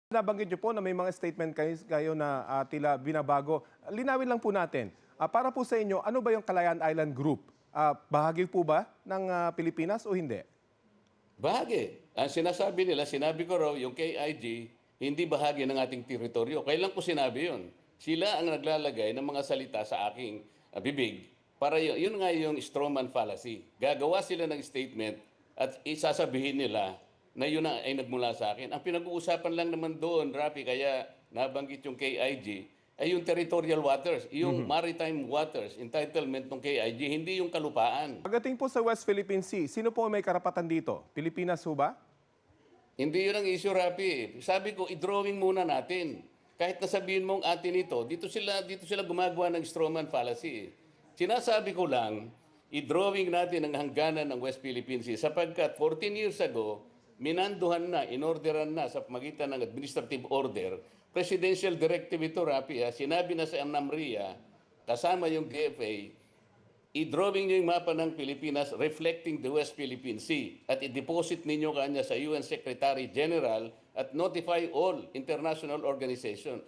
Nabanggit niyo po na may mga statement kayo na tila binabago. Linawin lang po natin. Para po sa inyo, ano ba yung Calayan Island Group? Bahagi po ba ng Pilipinas o hindi? Bahagi. Ang sinasabi nila, sinabi ko raw, yung KIG, hindi bahagi ng ating teritoryo. Kailan ko sinabi yun? Sila ang naglalagay ng mga salita sa aking bibig para yun nga yung strawman fallacy. Gagawa sila ng statement at isasabihin nila na yun ay nagmula sa akin. Ang pinag-uusapan lang naman doon, Rafi, kaya nabanggit yung KIG, ay yung territorial waters, yung maritime waters, entitlement ng KIG, hindi yung kalupaan. Pagdating po sa West Philippine Sea, sino po may karapatan dito? Pilipinas ho ba? Hindi yun ang issue, Rafi. Sabi ko, i-drawing muna natin. Kahit nasabihin mong atin ito, dito sila gumagawa ng strawman fallacy. Sinasabi ko lang, i-drawing natin ang hangganan ng West Philippine Sea sapagkat 14 years ago, minanduhan na, inorderan na sa pamagitan ng administrative order, presidential directive ito, Rafi, sinabi na sa NAMRIA, kasama yung DFA, i-drawing nyo yung mapa ng Pilipinas reflecting the West Philippine Sea at i-deposit ninyo kanya sa UN Secretary General at notify all international organization.